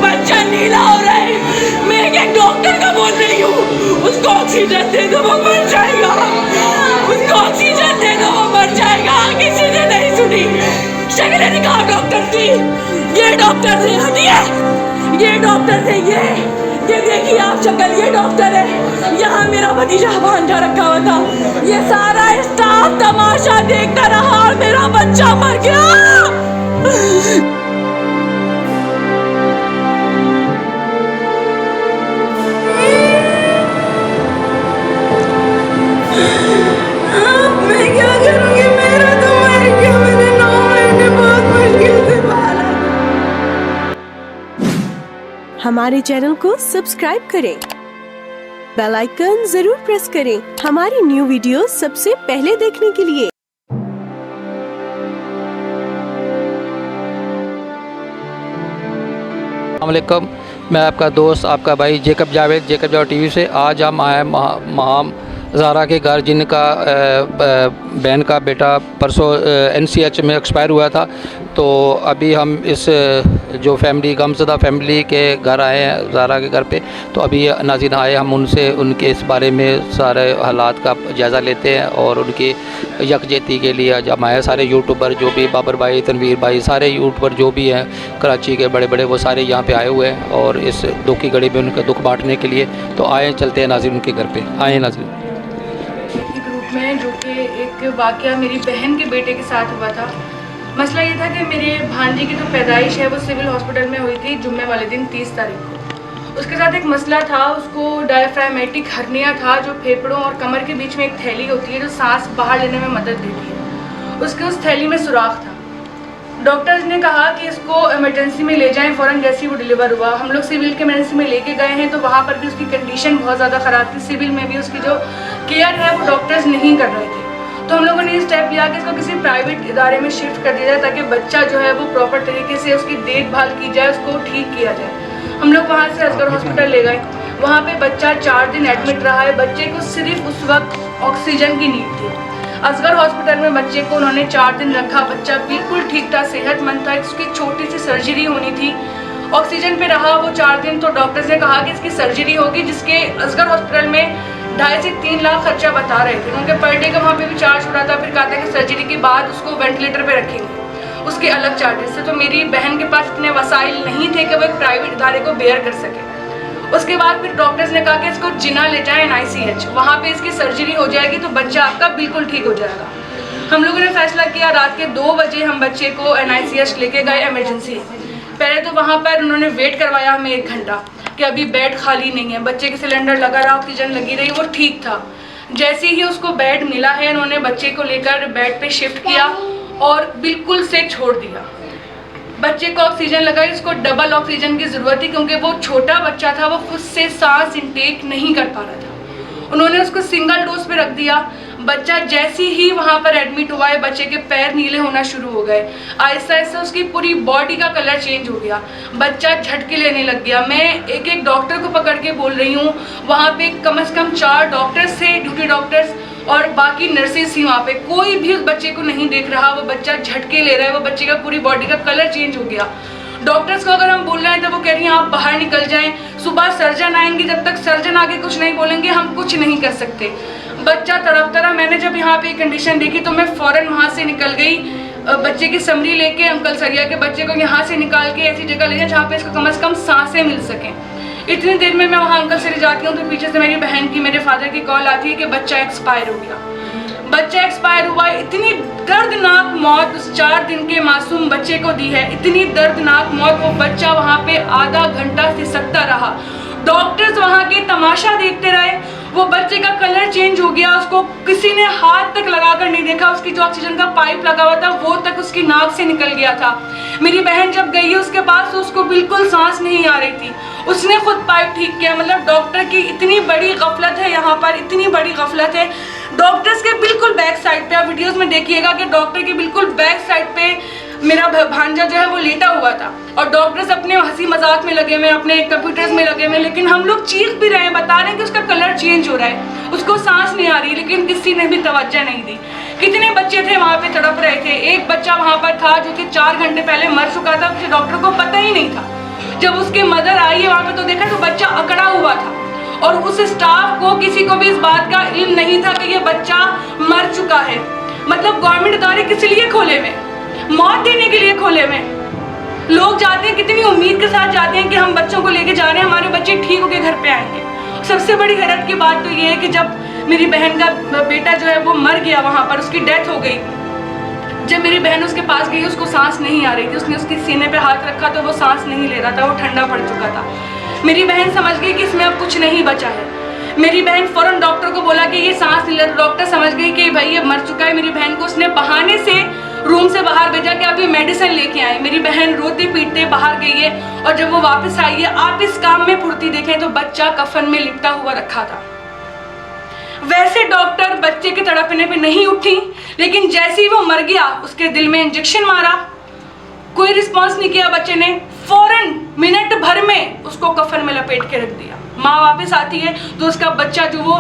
बच्चा नीला हो रहा है। मैं एक डॉक्टर का बोल रही हूँ, उसको ऑक्सीजन दे दो, वो मर जाएगा। उसको ऑक्सीजन दे दो, वो मर जाएगा। किसी ने नहीं सुनी। शक्लें दिखाओ डॉक्टर की। ये डॉक्टर थे, हटिए। ये डॉक्टर थे, ये देखिए आप शक्ल, ये डॉक्टर है। यहाँ मेरा भतीजा भांजा रखा हुआ था। ये सारा स्टाफ तमाशा देखता रहा और मेरा बच्चा मर गया। मैं क्या करूँगी, मेरा तो मर गया। मैंने 9 महीने बहुत मुश्किल से पाला। हमारे चैनल को सब्सक्राइब करें, बेल आइकन जरूर प्रेस करें हमारी न्यू वीडियो सबसे पहले देखने के लिए। अस्सलाम वालेकुम, मैं आपका दोस्त, आपका भाई जेकब जावेद टीवी से। आज हम आए महाम ज़ारा के घर, जिनका बहन का बेटा परसों NCH में एक्सपायर हुआ था। तो अभी हम इस जो फैमिली गमज़दा फैमिली के घर आए हैं, ज़ारा के घर पे। तो अभी नाज़रीन आए, हम उनसे उनके इस बारे में सारे हालात का जायज़ा लेते हैं और उनकी यकजहती के लिए जब आए सारे यूट्यूबर, जो भी बाबर भाई, तनवीर भाई, सारे यूट्यूबर जो भी हैं कराची के बड़े बड़े, वो सारे यहाँ पे आए हुए हैं और इस दुख की घड़ी में उनका दुख बांटने के लिए। तो आए, चलते हैं नाज़रीन उनके घर पे। आए नाज़रीन। ग्रुप में जो कि एक वाक़या मेरी बहन के बेटे के साथ हुआ था। मसला ये था कि मेरे भांजे की जो पैदाइश है वो सिविल हॉस्पिटल में हुई थी जुम्मे वाले दिन 30 तारीख को। उसके साथ एक मसला था, उसको डायफ्रामेटिक हर्निया था, जो फेफड़ों और कमर के बीच में एक थैली होती है जो सांस बाहर लेने में मदद देती है। उसके उस थैली में सुराख था। डॉक्टर्स ने कहा कि इसको इमरजेंसी में ले जाएं फ़ौरन जैसे ही वो डिलीवर हुआ। हम लोग सिविल के इमरजेंसी में लेके गए हैं तो वहाँ पर भी उसकी कंडीशन बहुत ज़्यादा ख़राब थी। सिविल में भी उसकी जो केयर है वो डॉक्टर्स नहीं कर रहे थे। तो हम लोगों ने ये स्टेप लिया कि इसको किसी प्राइवेट इदारे में शिफ्ट कर दिया जाए ताकि बच्चा जो है वो प्रॉपर तरीके से उसकी देखभाल की जाए, उसको ठीक किया जाए। हम लोग वहाँ से असगर हॉस्पिटल ले गए। वहाँ पे बच्चा 4 दिन एडमिट रहा है। बच्चे को सिर्फ उस वक्त ऑक्सीजन की नीड थी। असगर हॉस्पिटल में बच्चे को उन्होंने 4 दिन रखा। बच्चा बिल्कुल ठीक था, सेहतमंद था। उसकी छोटी सी सर्जरी होनी थी। ऑक्सीजन पे रहा वो 4 दिन। तो डॉक्टर्स ने कहा कि इसकी सर्जरी होगी, जिसके असगर हॉस्पिटल में 2.5 से 3 लाख खर्चा बता रहे थे। उनके पर डे का वहाँ पे भी चार्ज हो रहा था। फिर कहा था कि सर्जरी के बाद उसको वेंटिलेटर पे रखेंगे, उसके अलग चार्जेस थे। तो मेरी बहन के पास इतने वसाइल नहीं थे कि वो एक प्राइवेट इदारे को बेयर कर सके। उसके बाद फिर डॉक्टर्स ने कहा कि इसको जिना ले जाएं NICH, वहाँ पे इसकी सर्जरी हो जाएगी तो बच्चा आपका बिल्कुल ठीक हो जाएगा। हम लोगों ने फैसला किया, रात के 2 बजे हम बच्चे को NICH लेके गए इमरजेंसी। पहले तो वहाँ पर उन्होंने वेट करवाया हमें 1 घंटा कि अभी बेड खाली नहीं है। बच्चे के सिलेंडर लगा रहा, ऑक्सीजन लगी रही, वो ठीक था। जैसे ही उसको बेड मिला है, उन्होंने बच्चे को लेकर बेड पे शिफ्ट किया और बिल्कुल से छोड़ दिया। बच्चे को ऑक्सीजन लगाई, उसको डबल ऑक्सीजन की ज़रूरत थी क्योंकि वो छोटा बच्चा था, वो खुद से सांस इंटेक नहीं कर पा रहा था। उन्होंने उसको सिंगल डोज पे रख दिया। बच्चा जैसे ही वहाँ पर एडमिट हुआ है, बच्चे के पैर नीले होना शुरू हो गए। आहिस्ता आहिस्ता उसकी पूरी बॉडी का कलर चेंज हो गया। बच्चा झटके लेने लग गया। मैं एक एक डॉक्टर को पकड़ के बोल रही हूँ। वहाँ पे कम से कम 4 डॉक्टर्स थे, ड्यूटी डॉक्टर्स, और बाकी नर्सेज थी वहाँ पे। कोई भी उस बच्चे को नहीं देख रहा। वो बच्चा झटके ले रहा है। वो बच्चे का पूरी बॉडी का कलर चेंज हो गया। डॉक्टर्स को अगर हम बोल रहे हैं तो वो कह रही हैं आप बाहर निकल जाएं, सुबह सर्जन आएंगे, जब तक सर्जन आके कुछ नहीं बोलेंगे हम कुछ नहीं कर सकते। बच्चा तड़पता रहा। मैंने जब यहाँ पे कंडीशन देखी तो मैं फ़ौरन वहाँ से निकल गई। बच्चे की समरी लेके अंकल सरिया के बच्चे को यहाँ से निकाल के ऐसी जगह ले जाए जहाँ पे इसको कम से कम सांसें मिल सकें। इतनी देर में मैं वहाँ अंकल से जाती हूँ तो पीछे से मेरी बहन की, मेरे फादर की कॉल आती है कि बच्चा एक्सपायर हो गया। बच्चा एक्सपायर हुआ। इतनी दर्दनाक मौत उस 4 दिन के मासूम बच्चे को दी है, इतनी दर्दनाक मौत। वो बच्चा वहाँ पे आधा घंटा सिसकता रहा। डॉक्टर्स वहाँ के तमाशा देखते रहे। वो बच्चे का कलर चेंज हो गया। उसको किसी ने हाथ तक लगाकर नहीं देखा। उसकी जो ऑक्सीजन का पाइप लगा हुआ था वो तक उसकी नाक से निकल गया था। मेरी बहन जब गई उसके पास तो उसको बिल्कुल सांस नहीं आ रही थी। उसने खुद पाइप ठीक किया। मतलब डॉक्टर की इतनी बड़ी गफलत है यहाँ पर, इतनी बड़ी गफलत है। डॉक्टर्स के बिल्कुल बैक साइड पे, आप वीडियोस में देखिएगा कि डॉक्टर के बिल्कुल बैक साइड पे मेरा भांजा जो है वो लेटा हुआ था और डॉक्टर्स अपने हंसी मजाक में लगे हुए, अपने कंप्यूटर्स में लगे हुए। लेकिन हम लोग चीख भी रहे हैं, बता रहे हैं कि उसका कलर चेंज हो रहा है, उसको सांस नहीं आ रही, लेकिन किसी ने भी तवज्जो नहीं दी। कितने बच्चे थे वहाँ पे तड़प रहे थे। एक बच्चा वहाँ पर था जो कि 4 घंटे पहले मर चुका था, उसे डॉक्टर को पता ही नहीं था। जब उसकी मदर आई है वहाँ पे तो देखा तो बच्चा अकड़ा हुआ था, और उस स्टाफ को किसी को भी इस बात का इल्म नहीं था कि ये बच्चा मर चुका है। मतलब गवर्नमेंट इदारे किस लिए खोले हुए? मौत देने के लिए खोले हुए। लोग जाते हैं कितनी उम्मीद के साथ जाते हैं कि हम बच्चों को लेके जा रहे हैं, हमारे बच्चे ठीक होकर घर पे आएंगे। सबसे बड़ी हैरत की बात तो ये है कि जब मेरी बहन का बेटा जो है वो मर गया, वहाँ पर उसकी डेथ हो गई, जब मेरी बहन उसके पास गई उसको सांस नहीं आ रही थी, उसने उसके सीने पे हाथ रखा तो वो सांस नहीं ले रहा था, वो ठंडा पड़ चुका था। मेरी बहन समझ गई कि इसमें अब कुछ नहीं बचा है। मेरी बहन फ़ौरन डॉक्टर को बोला कि ये सांस नहीं ले रहा। डॉक्टर समझ गई कि भाई ये मर चुका है। मेरी बहन को उसने बहाने से रूम से बाहर भेजा कि आप ये मेडिसिन लेके आए। मेरी बहन रोते पीटते बाहर गई है, और जब वो वापस आई है, आप इस काम में फुर्ती देखें तो बच्चा कफन में लिपटा हुआ रखा था। वैसे डॉक्टर बच्चे के तड़पने पे नहीं उठी, लेकिन जैसे ही वो मर गया उसके दिल में इंजेक्शन मारा, कोई रिस्पॉन्स नहीं किया बच्चे ने, फौरन मिनट भर में उसको कफन में लपेट के रख दिया। माँ वापस आती है तो उसका बच्चा जो वो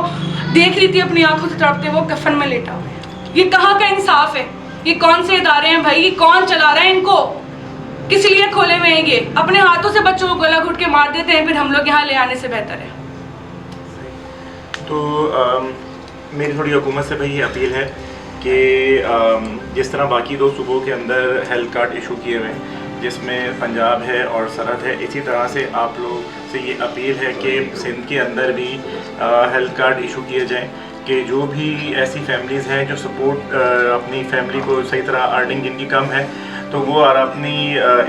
देख रही थी अपनी आंखों से तड़पते, वो कफन में लेटा हुआ है। ये कहाँ का इंसाफ है? ये कौन से इदारे हैं भाई? ये कौन चला रहा है इनको? किस लिए खोले हुए हैं ये? अपने हाथों से बच्चों को गला घुट के मार देते हैं, फिर हम लोग यहाँ ले आने से बेहतर है। तो मेरी थोड़ी हुकूमत से भाई ये अपील है कि जिस तरह बाकी 2 सूबों के अंदर हेल्थ कार्ड इशू किए हुए हैं, जिसमें पंजाब है और सरहद है, इसी तरह से आप लोग से ये अपील है कि सिंध के अंदर भी हेल्थ कार्ड इशू किए जाएं, कि जो भी ऐसी फैमिलीज़ हैं जो सपोर्ट अपनी फैमिली को सही तरह अर्निंग जिनकी कम है तो वो और अपनी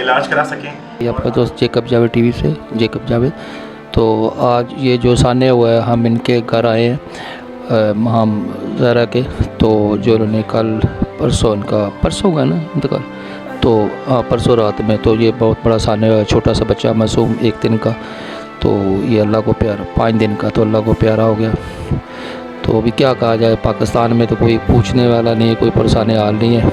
इलाज करा सकें। ये आपका दोस्त जेकब जावेद टीवी से, जेकब जावेद। तो आज ये जो सान्या हुआ है, हम इनके घर आए हैं हम ज़रा के, तो जो उन्होंने कल परसों, इनका परसों हुआ ना इंतकाल, तो हाँ परसों रात में, तो ये बहुत बड़ा सान्या हुआ, छोटा सा बच्चा मासूम 1 दिन का, तो ये अल्लाह को प्यारा, 5 दिन का, तो अल्लाह को प्यारा हो गया। तो अभी क्या कहा जाए, पाकिस्तान में तो कोई पूछने वाला नहीं है, कोई परेशानी हाल नहीं है।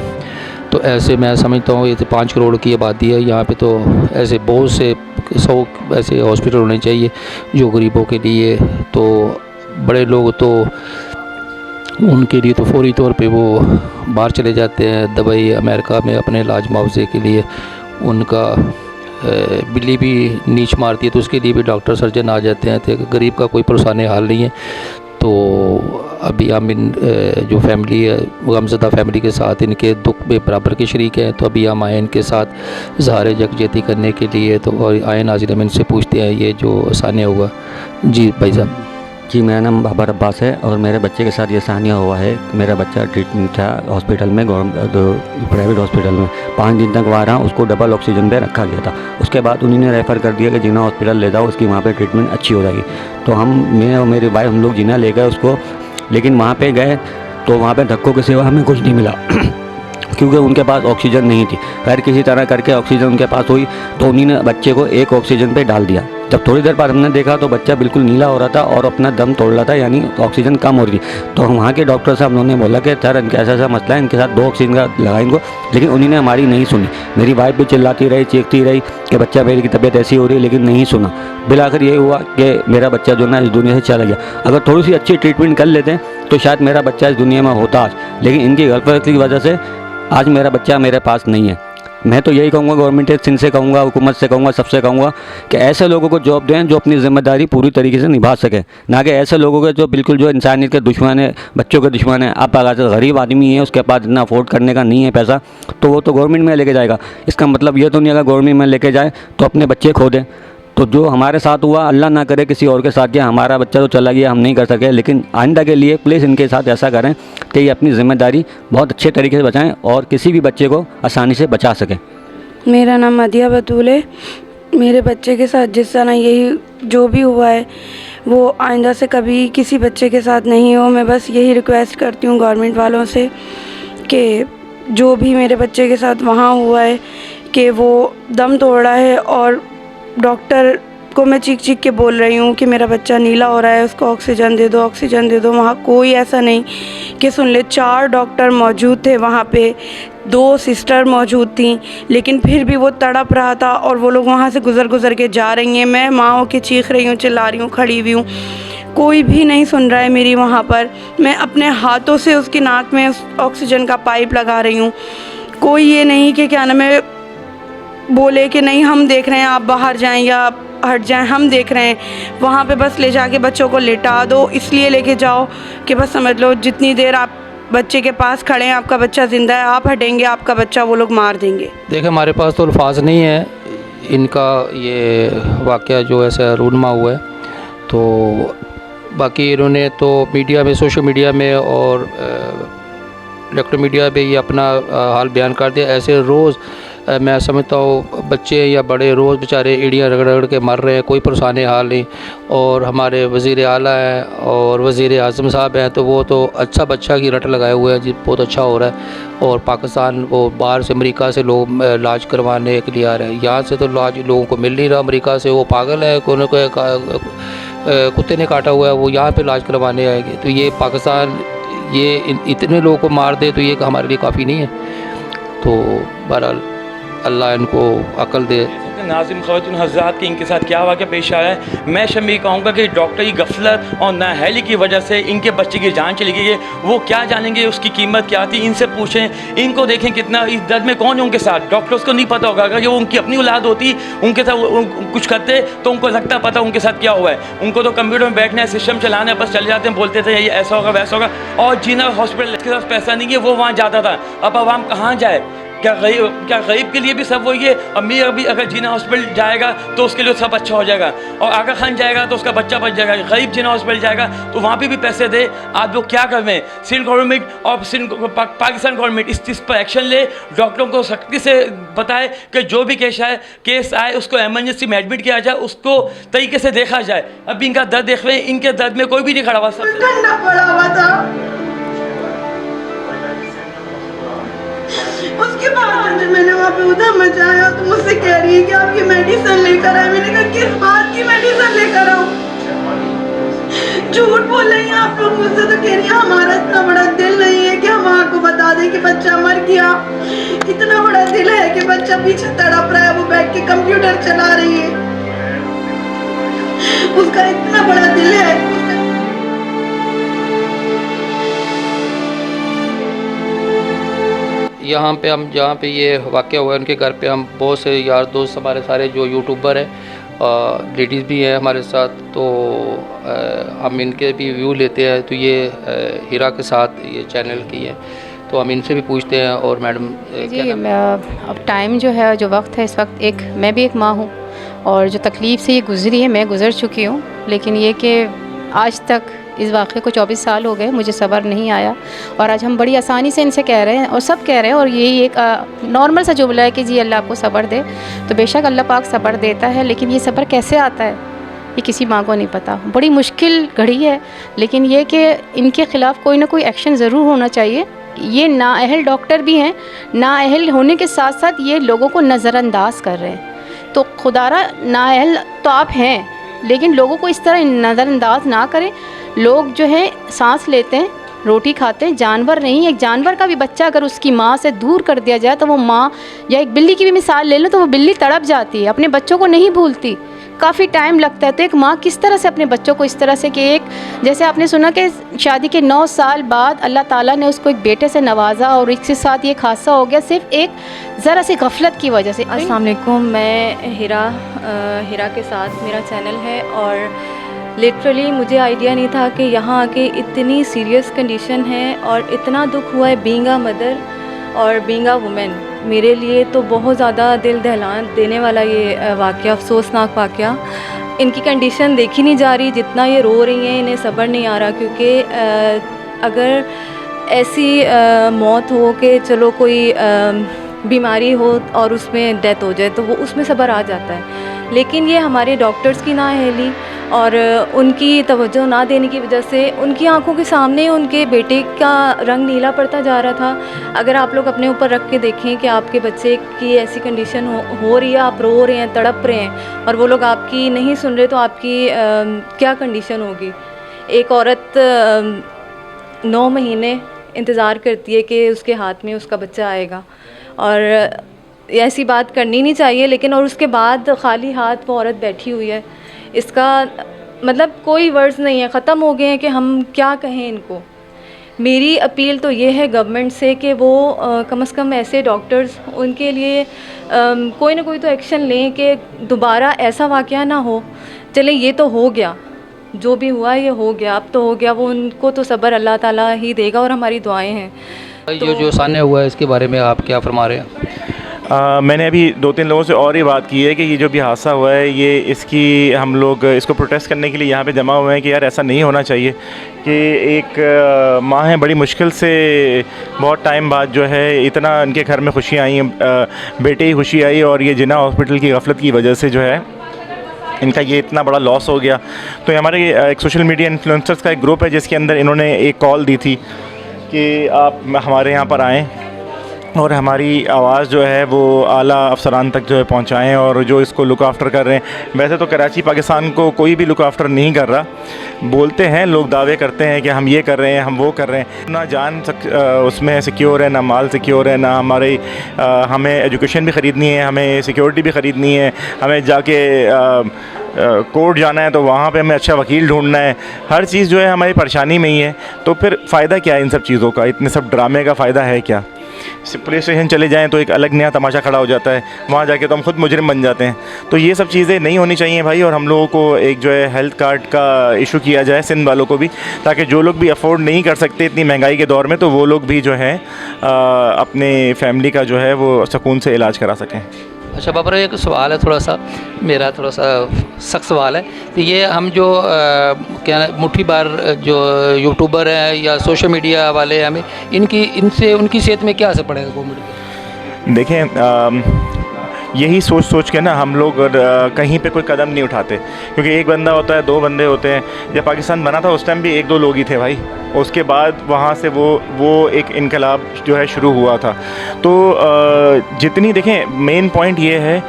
तो ऐसे मैं समझता हूँ ये तो 5 करोड़ की आबादी है यहाँ पे, तो ऐसे बहुत से 100 ऐसे हॉस्पिटल होने चाहिए जो गरीबों के लिए। तो बड़े लोग तो उनके लिए तो फौरी तौर पे वो बाहर चले जाते हैं दुबई अमेरिका में अपने इलाज मुआवजे के लिए। उनका बिल्ली भी नीच मारती है तो उसके लिए भी डॉक्टर सर्जन आ जाते हैं। तो गरीब का कोई परेशानी हाल नहीं है। तो अभी हम इन जो फैमिली है गमज़दा फैमिली के साथ इनके दुख में बराबर के शरीक हैं। तो अभी हम आए इनके साथ इज़हार यकजहती करने के लिए। तो और आए नाज़रीन, हम इनसे पूछते हैं ये जो सान्या हुआ। जी भाई साहब। जी, मेरा नाम बाबर अब्बास है और मेरे बच्चे के साथ ये सान्या हुआ है। मेरा बच्चा ट्रीटमेंट था हॉस्पिटल में, प्राइवेट हॉस्पिटल में। 5 दिन तक वहाँ रहा, उसको डबल ऑक्सीजन पे रखा गया था। उसके बाद उन्होंने रेफ़र कर दिया कि जिन्ना हॉस्पिटल ले जाओ, उसकी वहाँ पे ट्रीटमेंट अच्छी हो जाएगी। तो मैं और मेरी वाइफ हम लोग जिन्ना ले गए उसको, लेकिन वहाँ पर गए तो वहाँ पर धक्कों के सिवा हमें कुछ नहीं मिला क्योंकि उनके पास ऑक्सीजन नहीं थी। खैर किसी तरह करके ऑक्सीजन उनके पास हुई तो उन्होंने बच्चे को एक ऑक्सीजन पे डाल दिया। जब थोड़ी देर बाद हमने देखा तो बच्चा बिल्कुल नीला हो रहा था और अपना दम तोड़ रहा था, यानी ऑक्सीजन कम हो रही थी। तो वहाँ के डॉक्टर साहब उन्होंने बोला कि सर इनका ऐसा ऐसा मसला है, इनके साथ 2 ऑक्सीजन का लगाएंगे। लेकिन उन्होंने हमारी नहीं सुनी। मेरी वाइफ भी चिल्लाती रही, चीखती रही कि बच्चा मेरी की तबीयत ऐसी हो रही है, लेकिन नहीं सुना। बिलाखिर ये हुआ कि मेरा बच्चा जो ना इस दुनिया से चला गया। अगर थोड़ी सी अच्छी ट्रीटमेंट कर लेते तो शायद मेरा बच्चा इस दुनिया में होता आज, लेकिन इनकी गलती की वजह से आज मेरा बच्चा मेरे पास नहीं है। मैं तो यही कहूँगा, गवर्नमेंट सिंध से कहूँगा, हुकूमत से कहूँगा, सबसे कहूँगा कि ऐसे लोगों को जॉब दें जो अपनी ज़िम्मेदारी पूरी तरीके से निभा सकें, ना कि ऐसे लोगों के जो बिल्कुल जो इंसानियत के दुश्मन है, बच्चों के दुश्मन है। आप अगर गरीब आदमी है, उसके पास इतना अफोर्ड करने का नहीं है पैसा, तो वो तो गवर्नमेंट में लेके जाएगा। इसका मतलब ये तो नहीं अगर गवर्नमेंट में लेके जाए तो अपने बच्चे खो दें। तो जो हमारे साथ हुआ, अल्लाह ना करे किसी और के साथ किया, हमारा बच्चा तो चला गया, हम नहीं कर सके। लेकिन आइंदा के लिए प्लीज़ इनके साथ ऐसा करें कि ये अपनी ज़िम्मेदारी बहुत अच्छे तरीके से बचाएं और किसी भी बच्चे को आसानी से बचा सकें। मेरा नाम मदिया बतूल है। मेरे बच्चे के साथ जिस तरह यही जो भी हुआ है वो आइंदा से कभी किसी बच्चे के साथ नहीं हो। मैं बस यही रिक्वेस्ट करती हूँ गवर्नमेंट वालों से कि जो भी मेरे बच्चे के साथ वहाँ हुआ है कि वो दम तोड़ रहा है और डॉक्टर को मैं चीख चीख के बोल रही हूँ कि मेरा बच्चा नीला हो रहा है, उसको ऑक्सीजन दे दो, ऑक्सीजन दे दो। वहाँ कोई ऐसा नहीं कि सुन ले। 4 डॉक्टर मौजूद थे वहाँ पे, 2 सिस्टर मौजूद थी, लेकिन फिर भी वो तड़प रहा था और वो लोग वहाँ से गुज़र के जा रही हैं। मैं माँ हो के चीख रही हूँ, चिल्ला रही हूँ, खड़ी हुई हूँ, कोई भी नहीं सुन रहा है मेरी वहाँ पर। मैं अपने हाथों से उसकी नाक में उस ऑक्सीजन का पाइप लगा रही हूँ। कोई ये नहीं कि क्या नाम है बोले कि नहीं हम देख रहे हैं, आप बाहर जाएं या हट जाएं, हम देख रहे हैं। वहाँ पे बस ले जाके बच्चों को लिटा दो, इसलिए लेके जाओ कि बस समझ लो जितनी देर आप बच्चे के पास खड़े हैं आपका बच्चा ज़िंदा है, आप हटेंगे आपका बच्चा वो लोग मार देंगे। देखिए हमारे पास तो अल्फाज नहीं है, इनका ये वाक़या जो ऐसा रूनमा हुआ है। तो बाकी इन्होंने तो मीडिया में, सोशल मीडिया में और इलेक्ट्रॉनिक मीडिया पे ये अपना हाल बयान कर दिया। ऐसे रोज़ मैं समझता हूँ बच्चे या बड़े रोज़ बेचारे एड़ियाँ रगड़ रगड़ के मर रहे हैं, कोई परेशानी हाल नहीं। और हमारे वज़ीर आला हैं और वज़ीर आज़म साहब हैं, तो वो तो अच्छा बच्चा की रट लगाए हुए हैं जी, बहुत अच्छा हो रहा है। और पाकिस्तान वो बाहर से अमेरिका से लोग इलाज करवाने के लिए आ रहे हैं, यहाँ से तो इलाज लोगों को मिल नहीं रहा। अमेरिका से वो पागल है, कोई कुत्ते ने काटा हुआ है, वो यहाँ पे इलाज करवाने आएंगे। तो ये पाकिस्तान ये इतने लोगों को मार दे तो ये हमारे लिए काफ़ी नहीं है। तो बहरहाल अल्लाह इनको अकल दे। नाज़िम ख़वातीन हज़रात के इनके साथ क्या वाक़या पेश आया है, मैं शम्मी कहूँगा कि डॉक्टर की गफलत और नाअहली की वजह से इनके बच्चे की जान चली गई है। वो क्या जानेंगे उसकी कीमत क्या थी, इनसे पूछें, इनको देखें कितना इस दर्द में कौन है उनके साथ। डॉक्टर्स को नहीं पता होगा, अगर वो उनकी अपनी औलाद होती उनके साथ कुछ करते तो उनको लगता पता उनके साथ क्या हुआ है। उनको तो कंप्यूटर में बैठना है, सिस्टम चलाना है, बस चले जाते हैं, बोलते थे ये ऐसा होगा वैसा होगा। और जिना हॉस्पिटल के पास पैसा नहीं है वो वहाँ जाता था। अब आवाम कहाँ जाए? क्या गरीब के लिए भी सब वही है? अमीर अभी अगर जीना हॉस्पिटल जाएगा तो उसके लिए सब अच्छा हो जाएगा, और आगा खान जाएगा तो उसका बच्चा बच जाएगा। गरीब जीना हॉस्पिटल जाएगा तो वहाँ पे भी पैसे दे। आप लोग क्या कर रहे हैं? सिंध गवर्नमेंट और पाकिस्तान गवर्नमेंट इस पर एक्शन ले, डॉक्टरों को सख्ती से बताए कि जो भी केस आए उसको एमरजेंसी में एडमिट किया जाए, उसको तरीके से देखा जाए। अभी इनका दर्द देख रहे हैं, इनके दर्द में कोई भी नहीं खड़ा हुआ, सब ठंडा पड़ा हुआ था। उसके बाद जब मैंने वहाँ पे उधर मचाया तो मुझसे कह रही है कि आप ये मेडिसिन लेकर आए। मैंने कहा किस बात की मेडिसिन लेकर आऊँ? झूठ बोल रही हैं आप लोग मुझसे। तो कह रही है हमारा इतना बड़ा दिल नहीं है कि हम आपको बता दें कि बच्चा मर गया। इतना बड़ा दिल है कि बच्चा पीछे तड़प रहा है, वो बैठ के कंप्यूटर चला रही है, उसका इतना बड़ा दिल है। यहाँ पे हम जहाँ पे ये वाक़या हुआ है उनके घर पे हम बहुत से यार दोस्त हमारे सारे जो यूट्यूबर हैं, लेडीज़ भी हैं हमारे साथ, तो हम इनके भी व्यू लेते हैं। तो ये हिरा के साथ ये चैनल की है, तो हम इनसे भी पूछते हैं। और मैडम जी, अब टाइम जो है, जो वक्त है इस वक्त, मैं भी एक माँ हूँ और जो तकलीफ़ से ये गुज़री है मैं गुज़र चुकी हूँ। लेकिन ये कि आज तक इस वाक़े को 24 साल हो गए, मुझे सब्र नहीं आया। और आज हम बड़ी आसानी से इनसे कह रहे हैं और सब कह रहे हैं, और यही एक नॉर्मल सा जुमला है कि जी अल्लाह आपको सब्र दे। तो बेशक अल्लाह पाक सब्र देता है, लेकिन ये सब्र कैसे आता है ये किसी माँ को नहीं पता। बड़ी मुश्किल घड़ी है, लेकिन ये कि इनके ख़िलाफ़ कोई ना कोई एक्शन ज़रूर होना चाहिए। ये नाअहल डॉक्टर भी हैं, नाअहल होने के साथ साथ ये लोगों को नज़रअंदाज कर रहे हैं। तो खुदारा नाअहल तो आप हैं, लेकिन लोगों को इस तरह नज़रअंदाज ना करें। लोग जो हैं सांस लेते हैं, रोटी खाते हैं, जानवर नहीं। एक जानवर का भी बच्चा अगर उसकी माँ से दूर कर दिया जाए तो वो माँ, या एक बिल्ली की भी मिसाल ले लो तो वो बिल्ली तड़प जाती है, अपने बच्चों को नहीं भूलती, काफ़ी टाइम लगता है। तो एक माँ किस तरह से अपने बच्चों को इस तरह से कि एक, जैसे आपने सुना कि शादी के 9 साल बाद अल्लाह ताला ने उसको एक बेटे से नवाजा और इसके साथ ये हादसा हो गया सिर्फ एक ज़रा सी गफलत की वजह से। अस्सलाम वालेकुम, मैं हिरा के साथ मेरा चैनल है, और लिटरली मुझे आइडिया नहीं था कि यहाँ आके इतनी सीरियस कंडीशन है और इतना दुख हुआ है बीइंग अ मदर और बीइंग अ वुमेन। मेरे लिए तो बहुत ज़्यादा दिल दहलान देने वाला ये वाक़या, अफसोसनाक वाक़या। इनकी कंडीशन देखी नहीं जा रही, जितना ये रो रही हैं इन्हें सब्र नहीं आ रहा, क्योंकि अगर ऐसी मौत हो कि चलो कोई बीमारी हो और उसमें डेथ हो जाए तो वो उसमें सब्र आ जाता है, लेकिन ये हमारे डॉक्टर्स की नाअहली और उनकी तवज्जो ना देने की वजह से उनकी आंखों के सामने उनके बेटे का रंग नीला पड़ता जा रहा था। अगर आप लोग अपने ऊपर रख के देखें कि आपके बच्चे की ऐसी कंडीशन हो रही है, आप रो रहे हैं, तड़प रहे हैं, और वो लोग आपकी नहीं सुन रहे, तो आपकी क्या कंडीशन होगी। एक औरत 9 महीने इंतज़ार करती है कि उसके हाथ में उसका बच्चा आएगा, और ऐसी बात करनी नहीं चाहिए, लेकिन और उसके बाद खाली हाथ वो औरत बैठी हुई है। इसका मतलब कोई वर्ड्स नहीं है, ख़त्म हो गए हैं कि हम क्या कहें इनको। मेरी अपील तो ये है गवर्नमेंट से कि वो कम से कम ऐसे डॉक्टर्स उनके लिए कोई ना कोई तो एक्शन लें कि दोबारा ऐसा वाक़या ना हो। चले ये तो हो गया, जो भी हुआ ये हो गया, अब तो हो गया, वो उनको तो सब्र अल्लाह ताला ही देगा और हमारी दुआएं हैं। जो सामने हुआ है इसके बारे में आप क्या फरमा रहे हैं? मैंने अभी 2-3 लोगों से और ही बात की है कि ये जो भी हादसा हुआ है ये इसकी हम लोग इसको प्रोटेस्ट करने के लिए यहाँ पे जमा हुए हैं कि यार ऐसा नहीं होना चाहिए कि एक माँ है, बड़ी मुश्किल से बहुत टाइम बाद जो है इतना इनके घर में खुशियाँ आई, बेटे ही खुशी आई, और ये जिन्ना हॉस्पिटल की गफलत की वजह से जो है इनका ये इतना बड़ा लॉस हो गया। तो ये हमारे एक सोशल मीडिया इन्फ्लुएंसर्स का एक ग्रुप है जिसके अंदर इन्होंने एक कॉल दी थी कि आप हमारे यहाँ पर आएँ और हमारी आवाज़ जो है वो आला अफसरान तक जो है पहुँचाएँ और जो इसको लुक आफ्टर कर रहे हैं। वैसे तो कराची पाकिस्तान को कोई भी लुक आफ्टर नहीं कर रहा, बोलते हैं लोग, दावे करते हैं कि हम ये कर रहे हैं, हम वो कर रहे हैं, ना जान उसमें सिक्योर है, ना माल सिक्योर है, ना हमारे हमें एजुकेशन भी ख़रीदनी है, हमें सिक्योरिटी भी ख़रीदनी है, हमें जाके कोर्ट जाना है तो वहाँ पे हमें अच्छा वकील ढूंढना है, हर चीज़ जो है हमारी परेशानी में ही है। तो फिर फ़ायदा क्या है इन सब चीज़ों का, इतने सब ड्रामे का फ़ायदा है क्या? पुलिस स्टेशन चले जाएं तो एक अलग नया तमाशा खड़ा हो जाता है, वहाँ जाके तो हम खुद मुजरिम बन जाते हैं। तो ये सब चीज़ें नहीं होनी चाहिए भाई, और हम लोगों को एक जो है हेल्थ कार्ड का इशू किया जाए सिंध वालों को भी, ताकि जो लोग भी अफोर्ड नहीं कर सकते इतनी महंगाई के दौर में, तो वो लोग भी जो है अपने फैमिली का जो है वो सुकून से इलाज करा सकें। अच्छा बाबरा, एक सवाल है, थोड़ा सा मेरा थोड़ा सा सख्त सवाल है कि ये हम जो क्या मुट्ठी बार जो यूट्यूबर हैं या सोशल मीडिया वाले हैं, हमें इनसे उनकी सेहत में क्या असर पड़ेगा गवर्नमेंट को? देखें, यही सोच सोच के ना हम लोग कहीं पे कोई कदम नहीं उठाते, क्योंकि एक बंदा होता है, 2 बंदे होते हैं। जब पाकिस्तान बना था उस टाइम भी 1-2 लोग ही थे भाई, उसके बाद वहाँ से वो एक इनकलाब जो है शुरू हुआ था। तो जितनी देखें, मेन पॉइंट ये है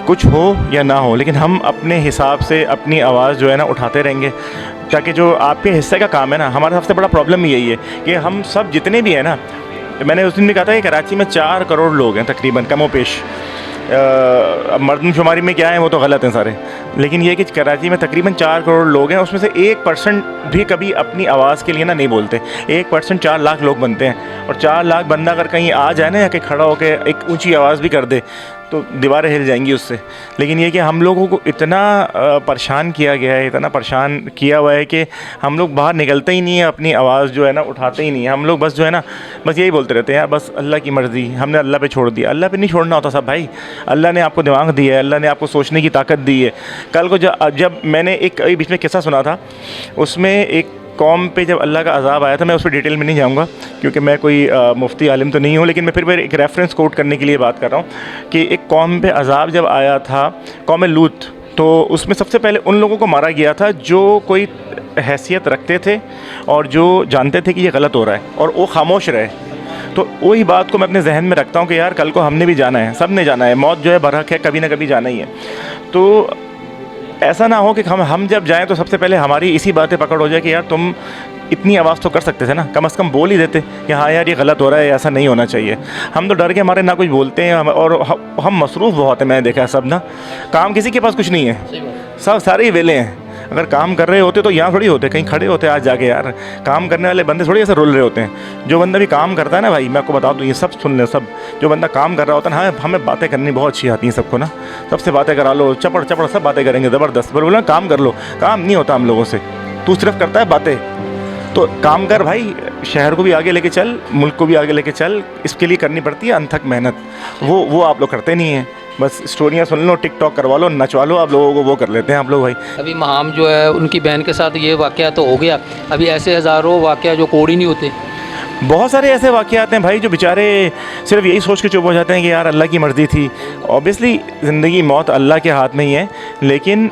कुछ हो या ना हो, लेकिन हम अपने हिसाब से अपनी आवाज़ जो है ना उठाते रहेंगे, ताकि जो आपके हिस्से का काम है ना, हमारा सबसे बड़ा प्रॉब्लम यही है कि हम सब जितने भी हैं ना, मैंने उस दिन भी कहा था कि कराची में 4 करोड़ लोग हैं तकरीबन, कमोपेश। मर्दमशुमारी में क्या है वो तो गलत हैं सारे, लेकिन ये कि कराची में तकरीबन 4 करोड़ लोग हैं, उसमें से 1% भी कभी अपनी आवाज़ के लिए ना नहीं बोलते। 1% 4 लाख लोग बनते हैं, और 4 लाख बंदा अगर कहीं आ जाए ना, या कि खड़ा होकर एक ऊंची आवाज़ भी कर दे तो दीवारें हिल जाएंगी उससे। लेकिन ये कि हम लोगों को इतना परेशान किया गया है, इतना परेशान किया हुआ है कि हम लोग बाहर निकलते ही नहीं है, अपनी आवाज़ जो है ना उठाते ही नहीं है। हम लोग बस जो है ना, बस यही बोलते रहते हैं यार, बस अल्लाह की मर्ज़ी, हमने अल्लाह पे छोड़ दिया। अल्लाह पे नहीं छोड़ना होता सब भाई, अल्लाह ने आपको दिमाग दिया है, अल्लाह ने आपको सोचने की ताकत दी है। कल को जब मैंने एक बीच में किस्सा सुना था, उसमें एक कौम पे जब अल्लाह का अज़ाब आया था, मैं उस पर डिटेल में नहीं जाऊँगा क्योंकि मैं कोई मुफ्ती आलिम तो नहीं हूँ, लेकिन मैं फिर एक रेफरेंस कोट करने के लिए बात कर रहा हूँ कि एक कौम पे अज़ाब जब आया था, कौम लूत, तो उसमें सबसे पहले उन लोगों को मारा गया था जो कोई हैसियत रखते थे और जो जानते थे कि ये गलत हो रहा है, और वो खामोश रहे। तो वही बात को मैं अपने जहन में रखता हूँ कि यार कल को हमने भी जाना है, सब ने जाना है, मौत जो है बरहक है, कभी ना कभी जाना ही है। तो ऐसा ना हो कि हम जब जाएं तो सबसे पहले हमारी इसी बातें पकड़ हो जाए कि यार तुम इतनी आवाज़ तो कर सकते थे ना, कम से कम बोल ही देते कि हाँ यार ये गलत हो रहा है, ऐसा नहीं होना चाहिए। हम तो डर के हमारे ना कुछ बोलते हैं, और हम मसरूफ़ बहुत है। मैंने देखा है सब ना, काम किसी के पास कुछ नहीं है, सब सारे ही वेले हैं। अगर काम कर रहे होते तो यहाँ थोड़ी होते, कहीं खड़े होते आज जाके। यार काम करने वाले बंदे थोड़ी ऐसे रुल रहे होते हैं। जो बंदा भी काम करता है ना भाई, मैं आपको बता दूँ, ये सब सुन ले, सब जो बंदा काम कर रहा होता है ना, हमें बातें करनी बहुत अच्छी आती हैं सबको ना, सबसे बातें करा लो, चपड़ चपड़ सब बातें करेंगे ज़बरदस्त। बोला काम कर लो, काम नहीं होता हम लोगों से, तू सिर्फ करता है बातें। तो काम कर भाई, शहर को भी आगे लेके चल, मुल्क को भी आगे लेके चल, इसके लिए करनी पड़ती है अनथक मेहनत। वो आप लोग करते नहीं हैं, बस स्टोरियाँ सुन लो, टिकटॉक करवा लो, नचवा लो, आप लोगों को वो कर लेते हैं आप लोग भाई। अभी महाम जो है उनकी बहन के साथ ये वाक़या तो हो गया, अभी ऐसे हज़ारों वाक़या जो कोड ही नहीं होते। बहुत सारे ऐसे वाक़यात हैं भाई जो बेचारे सिर्फ यही सोच के चुप हो जाते हैं कि यार अल्लाह की मर्ज़ी थी। ऑब्वियसली ज़िंदगी मौत अल्लाह के हाथ में ही है, लेकिन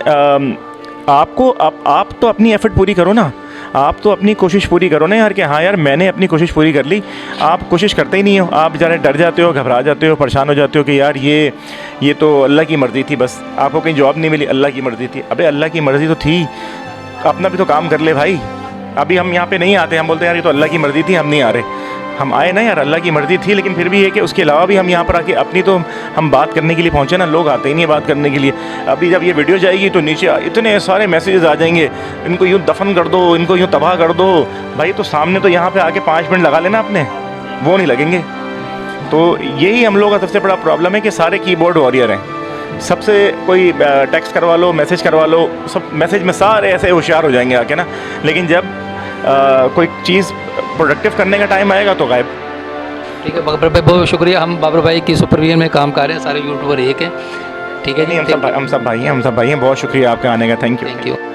आप तो अपनी एफ़र्ट पूरी करो ना, आप तो अपनी कोशिश पूरी करो ना यार, कि हाँ यार मैंने अपनी कोशिश पूरी कर ली। आप कोशिश करते ही नहीं हो, आप बेचारे डर जाते हो, घबरा जाते हो, परेशान हो जाते हो कि यार ये तो अल्लाह की मर्ज़ी थी, बस आपको कहीं जवाब नहीं मिली, अल्लाह की मर्ज़ी थी। अबे अल्लाह की मर्ज़ी तो थी, अपना भी तो काम कर ले भाई। अभी हम यहाँ पे नहीं आते, हम बोलते हैं यार ये तो अल्लाह की मर्ज़ी थी, हम नहीं आ रहे। हम आए ना यार, अल्लाह की मर्ज़ी थी, लेकिन फिर भी है कि उसके अलावा भी हम यहाँ पर आके अपनी तो हम बात करने के लिए पहुँचे ना, लोग आते ही नहीं है बात करने के लिए। अभी जब ये वीडियो जाएगी तो नीचे इतने सारे मैसेजेस आ जाएंगे, इनको यूँ दफन कर दो, इनको यूँ तबाह कर दो। भाई तो सामने तो यहाँ पे आके 5 मिनट लगा लेना अपने, वो नहीं लगेंगे। तो यही हम लोगों का सबसे बड़ा प्रॉब्लम है कि सारे कीबोर्ड वॉरियर हैं। सबसे कोई टेक्स्ट करवा लो, मैसेज करवा लो, सब मैसेज में सारे ऐसे होशियार हो जाएंगे आके ना, लेकिन जब कोई चीज़ प्रोडक्टिव करने का टाइम आएगा तो गायब। ठीक है बाबर भाई, बहुत शुक्रिया। हम बाबर भाई की सुपरविजन में काम कर रहे हैं, सारे यूट्यूबर एक हैं। ठीक है जी, नहीं हम सब भाई हैं, बहुत शुक्रिया आपके आने का, थैंक यू।